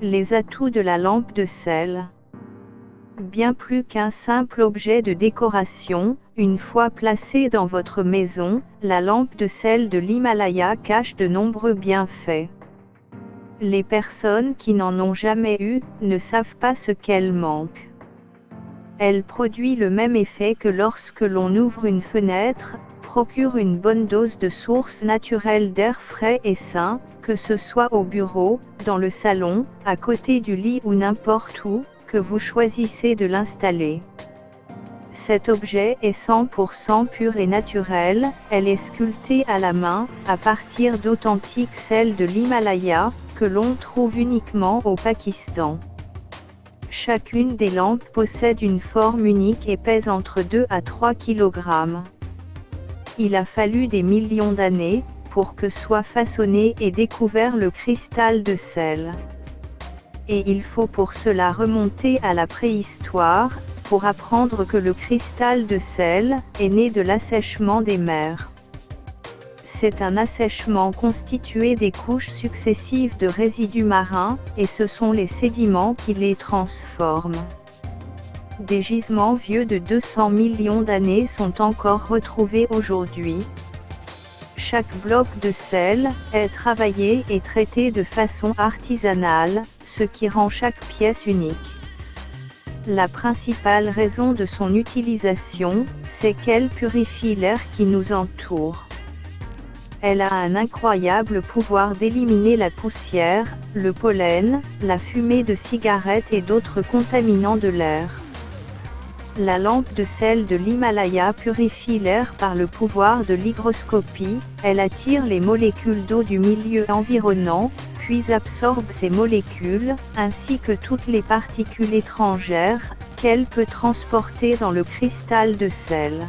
Les atouts de la lampe de sel. Bien plus qu'un simple objet de décoration, une fois placée dans votre maison, la lampe de sel de l'Himalaya cache de nombreux bienfaits. Les personnes qui n'en ont jamais eu, ne savent pas ce qu'elle manque. Elle produit le même effet que lorsque l'on ouvre une fenêtre, procure une bonne dose de source naturelle d'air frais et sain, que ce soit au bureau, dans le salon, à côté du lit ou n'importe où, que vous choisissez de l'installer. Cet objet est 100% pur et naturel, elle est sculptée à la main, à partir d'authentiques sels de l'Himalaya, que l'on trouve uniquement au Pakistan. Chacune des lampes possède une forme unique et pèse entre 2 à 3 kg. Il a fallu des millions d'années, pour que soit façonné et découvert le cristal de sel. Et il faut pour cela remonter à la préhistoire, pour apprendre que le cristal de sel est né de l'assèchement des mers. C'est un assèchement constitué des couches successives de résidus marins, et ce sont les sédiments qui les transforment. Des gisements vieux de 200 millions d'années sont encore retrouvés aujourd'hui. Chaque bloc de sel est travaillé et traité de façon artisanale, ce qui rend chaque pièce unique. La principale raison de son utilisation, c'est qu'elle purifie l'air qui nous entoure. Elle a un incroyable pouvoir d'éliminer la poussière, le pollen, la fumée de cigarettes et d'autres contaminants de l'air. La lampe de sel de l'Himalaya purifie l'air par le pouvoir de l'hygroscopie, elle attire les molécules d'eau du milieu environnant, puis absorbe ces molécules, ainsi que toutes les particules étrangères, qu'elle peut transporter dans le cristal de sel.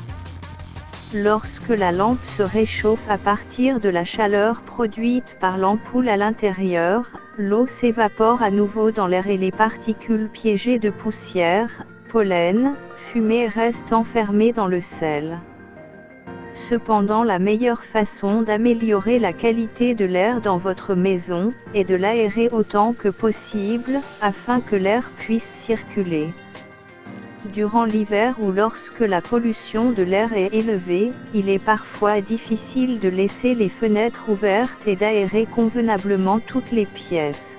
Lorsque la lampe se réchauffe à partir de la chaleur produite par l'ampoule à l'intérieur, l'eau s'évapore à nouveau dans l'air et les particules piégées de poussière, pollen, fumée restent enfermées dans le sel. Cependant, la meilleure façon d'améliorer la qualité de l'air dans votre maison est de l'aérer autant que possible, afin que l'air puisse circuler. Durant l'hiver ou lorsque la pollution de l'air est élevée, il est parfois difficile de laisser les fenêtres ouvertes et d'aérer convenablement toutes les pièces.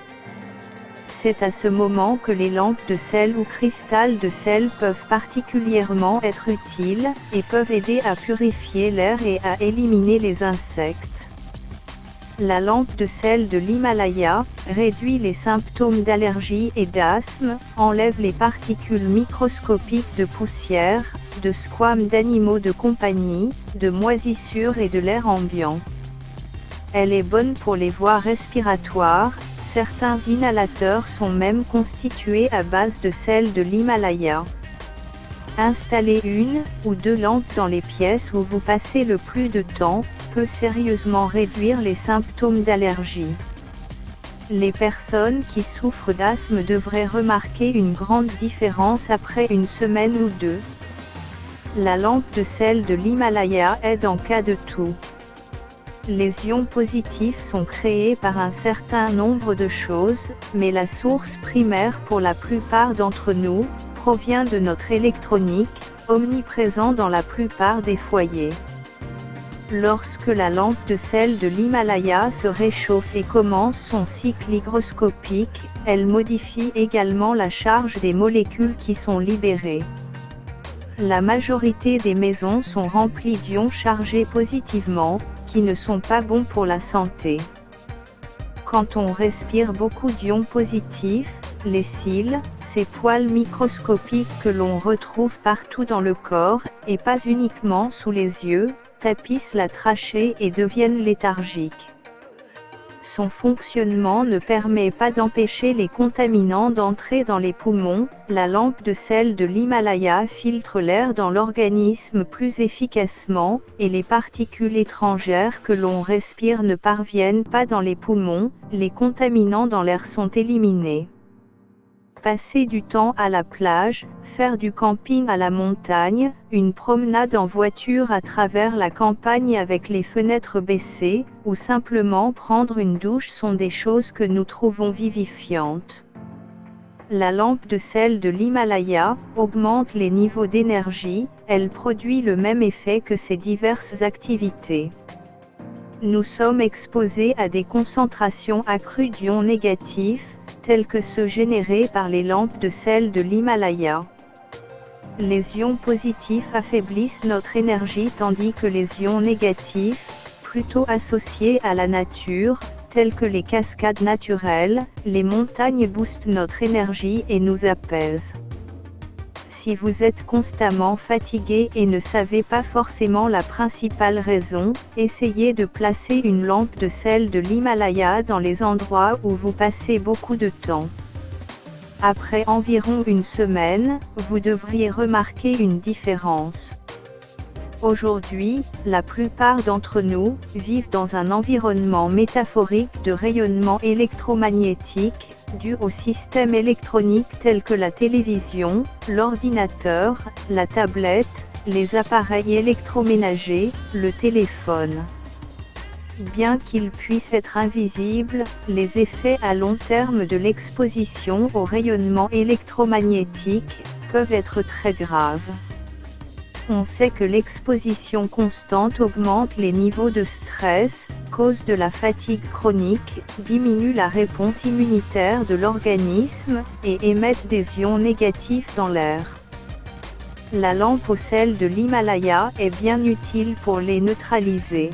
C'est à ce moment que les lampes de sel ou cristal de sel peuvent particulièrement être utiles, et peuvent aider à purifier l'air et à éliminer les insectes. La lampe de sel de l'Himalaya réduit les symptômes d'allergie et d'asthme, enlève les particules microscopiques de poussière, de squames d'animaux de compagnie, de moisissures et de l'air ambiant. Elle est bonne pour les voies respiratoires, certains inhalateurs sont même constitués à base de sel de l'Himalaya. Installer une ou deux lampes dans les pièces où vous passez le plus de temps peut sérieusement réduire les symptômes d'allergie. Les personnes qui souffrent d'asthme devraient remarquer une grande différence après une semaine ou deux. La lampe de sel de l'Himalaya aide en cas de toux. Les ions positifs sont créés par un certain nombre de choses, mais la source primaire pour la plupart d'entre nous provient de notre électronique, omniprésent dans la plupart des foyers. Lorsque la lampe de sel de l'Himalaya se réchauffe et commence son cycle hygroscopique, elle modifie également la charge des molécules qui sont libérées. La majorité des maisons sont remplies d'ions chargés positivement, qui ne sont pas bons pour la santé. Quand on respire beaucoup d'ions positifs, les cils, ces poils microscopiques que l'on retrouve partout dans le corps, et pas uniquement sous les yeux, tapissent la trachée et deviennent léthargiques. Son fonctionnement ne permet pas d'empêcher les contaminants d'entrer dans les poumons. La lampe de sel de l'Himalaya filtre l'air dans l'organisme plus efficacement, et les particules étrangères que l'on respire ne parviennent pas dans les poumons, les contaminants dans l'air sont éliminés. passer du temps à la plage, faire du camping à la montagne, une promenade en voiture à travers la campagne avec les fenêtres baissées, ou simplement prendre une douche sont des choses que nous trouvons vivifiantes. La lampe de sel de l'Himalaya augmente les niveaux d'énergie, elle produit le même effet que ces diverses activités. Nous sommes exposés à des concentrations accrues d'ions négatifs, tels que ceux générés par les lampes de sel de l'Himalaya. Les ions positifs affaiblissent notre énergie tandis que les ions négatifs, plutôt associés à la nature, tels que les cascades naturelles, les montagnes boostent notre énergie et nous apaisent. Si vous êtes constamment fatigué et ne savez pas forcément la principale raison, essayez de placer une lampe de sel de l'Himalaya dans les endroits où vous passez beaucoup de temps. Après environ une semaine, vous devriez remarquer une différence. Aujourd'hui, la plupart d'entre nous vivent dans un environnement métaphorique de rayonnement électromagnétique, dû aux systèmes électroniques tels que la télévision, l'ordinateur, la tablette, les appareils électroménagers, le téléphone. Bien qu'ils puissent être invisibles, les effets à long terme de l'exposition au rayonnement électromagnétique peuvent être très graves. On sait que l'exposition constante augmente les niveaux de stress, cause de la fatigue chronique, diminue la réponse immunitaire de l'organisme, et émettent des ions négatifs dans l'air. La lampe au sel de l'Himalaya est bien utile pour les neutraliser.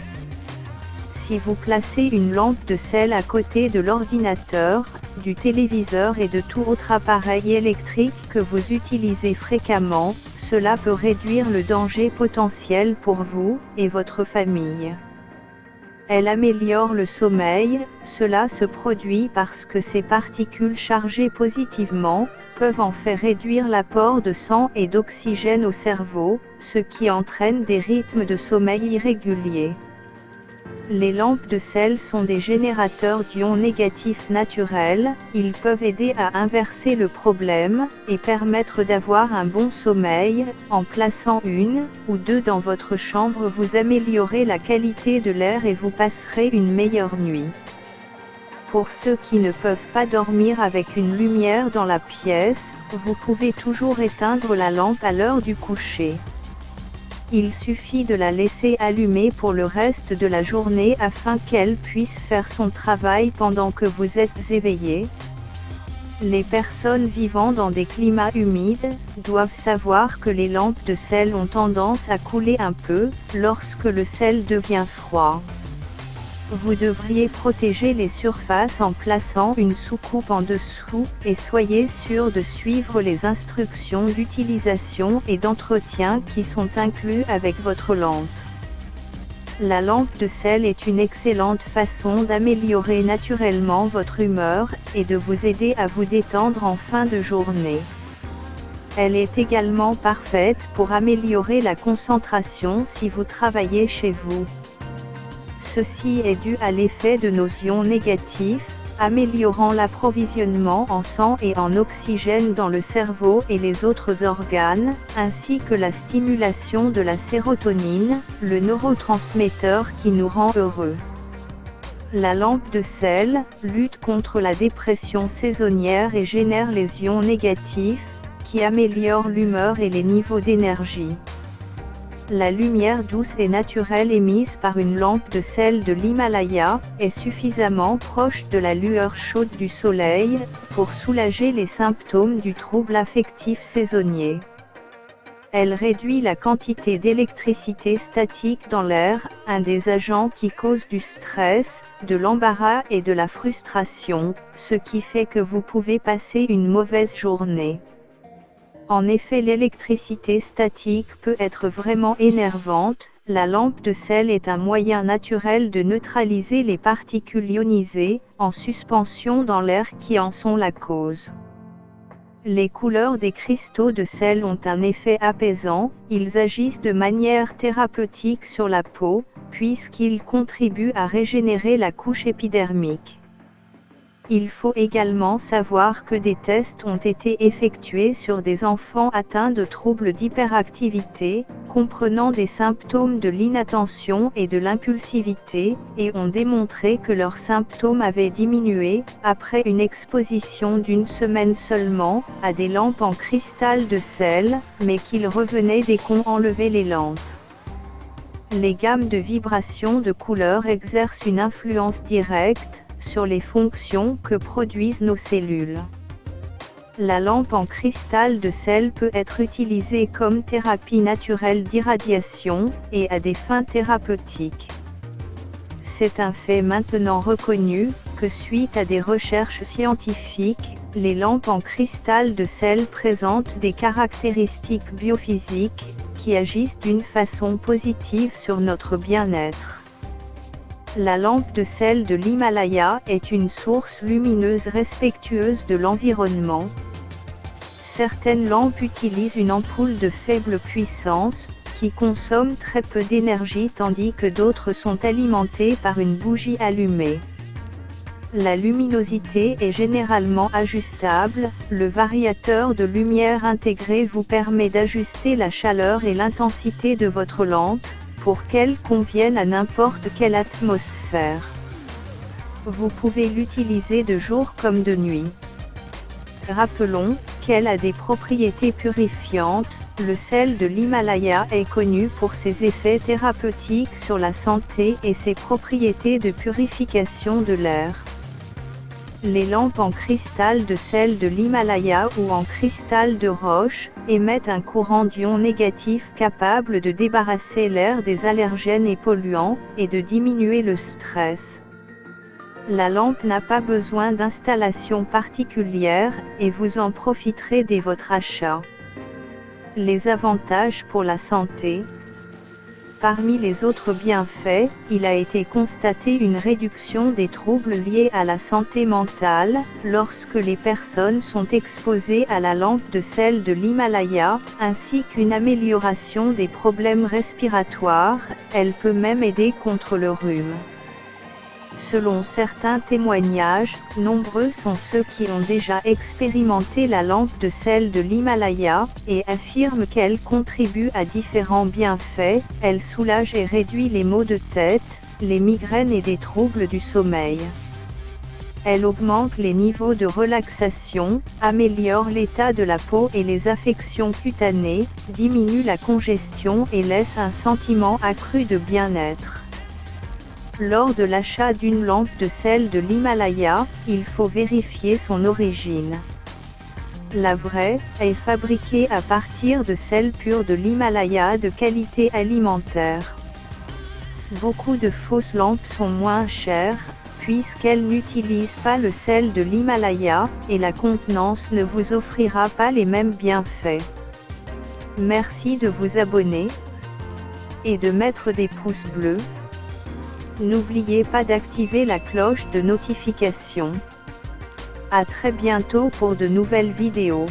Si vous placez une lampe de sel à côté de l'ordinateur, du téléviseur et de tout autre appareil électrique que vous utilisez fréquemment, cela peut réduire le danger potentiel pour vous et votre famille. Elle améliore le sommeil, cela se produit parce que ces particules chargées positivement peuvent en fait réduire l'apport de sang et d'oxygène au cerveau, ce qui entraîne des rythmes de sommeil irréguliers. Les lampes de sel sont des générateurs d'ions négatifs naturels, ils peuvent aider à inverser le problème, et permettre d'avoir un bon sommeil. En plaçant une ou deux dans votre chambre, vous améliorez la qualité de l'air et vous passerez une meilleure nuit. Pour ceux qui ne peuvent pas dormir avec une lumière dans la pièce, vous pouvez toujours éteindre la lampe à l'heure du coucher. Il suffit de la laisser allumée pour le reste de la journée afin qu'elle puisse faire son travail pendant que vous êtes éveillé. Les personnes vivant dans des climats humides doivent savoir que les lampes de sel ont tendance à couler un peu lorsque le sel devient froid. Vous devriez protéger les surfaces en plaçant une soucoupe en dessous, et soyez sûr de suivre les instructions d'utilisation et d'entretien qui sont inclus avec votre lampe. La lampe de sel est une excellente façon d'améliorer naturellement votre humeur, et de vous aider à vous détendre en fin de journée. Elle est également parfaite pour améliorer la concentration si vous travaillez chez vous. Ceci est dû à l'effet de nos ions négatifs, améliorant l'approvisionnement en sang et en oxygène dans le cerveau et les autres organes, ainsi que la stimulation de la sérotonine, le neurotransmetteur qui nous rend heureux. La lampe de sel lutte contre la dépression saisonnière et génère les ions négatifs, qui améliorent l'humeur et les niveaux d'énergie. La lumière douce et naturelle émise par une lampe de sel de l'Himalaya est suffisamment proche de la lueur chaude du soleil pour soulager les symptômes du trouble affectif saisonnier. Elle réduit la quantité d'électricité statique dans l'air, un des agents qui cause du stress, de l'embarras et de la frustration, ce qui fait que vous pouvez passer une mauvaise journée. En effet, l'électricité statique peut être vraiment énervante. La lampe de sel est un moyen naturel de neutraliser les particules ionisées, en suspension dans l'air qui en sont la cause. Les couleurs des cristaux de sel ont un effet apaisant, ils agissent de manière thérapeutique sur la peau, puisqu'ils contribuent à régénérer la couche épidermique. Il faut également savoir que des tests ont été effectués sur des enfants atteints de troubles d'hyperactivité, comprenant des symptômes de l'inattention et de l'impulsivité, et ont démontré que leurs symptômes avaient diminué, après une exposition d'une semaine seulement, à des lampes en cristal de sel, mais qu'ils revenaient dès qu'on enlevait les lampes. Les gammes de vibrations de couleurs exercent une influence directe sur les fonctions que produisent nos cellules. La lampe en cristal de sel peut être utilisée comme thérapie naturelle d'irradiation, et à des fins thérapeutiques. C'est un fait maintenant reconnu, que suite à des recherches scientifiques, les lampes en cristal de sel présentent des caractéristiques biophysiques, qui agissent d'une façon positive sur notre bien-être. La lampe de sel de l'Himalaya est une source lumineuse respectueuse de l'environnement. Certaines lampes utilisent une ampoule de faible puissance, qui consomme très peu d'énergie tandis que d'autres sont alimentées par une bougie allumée. La luminosité est généralement ajustable, le variateur de lumière intégré vous permet d'ajuster la chaleur et l'intensité de votre lampe, pour qu'elle convienne à n'importe quelle atmosphère. Vous pouvez l'utiliser de jour comme de nuit. Rappelons qu'elle a des propriétés purifiantes. Le sel de l'Himalaya est connu pour ses effets thérapeutiques sur la santé et ses propriétés de purification de l'air. Les lampes en cristal de sel de l'Himalaya ou en cristal de roche émettent un courant d'ion négatif capable de débarrasser l'air des allergènes et polluants, et de diminuer le stress. La lampe n'a pas besoin d'installation particulière, et vous en profiterez dès votre achat. Les avantages pour la santé. Parmi les autres bienfaits, il a été constaté une réduction des troubles liés à la santé mentale, lorsque les personnes sont exposées à la lampe de sel de l'Himalaya, ainsi qu'une amélioration des problèmes respiratoires. Elle peut même aider contre le rhume. Selon certains témoignages, nombreux sont ceux qui ont déjà expérimenté la lampe de sel de l'Himalaya, et affirment qu'elle contribue à différents bienfaits. Elle soulage et réduit les maux de tête, les migraines et des troubles du sommeil. Elle augmente les niveaux de relaxation, améliore l'état de la peau et les affections cutanées, diminue la congestion et laisse un sentiment accru de bien-être. Lors de l'achat d'une lampe de sel de l'Himalaya, il faut vérifier son origine. La vraie est fabriquée à partir de sel pur de l'Himalaya de qualité alimentaire. Beaucoup de fausses lampes sont moins chères, puisqu'elles n'utilisent pas le sel de l'Himalaya, et la contenance ne vous offrira pas les mêmes bienfaits. Merci de vous abonner et de mettre des pouces bleus. N'oubliez pas d'activer la cloche de notification. À très bientôt pour de nouvelles vidéos.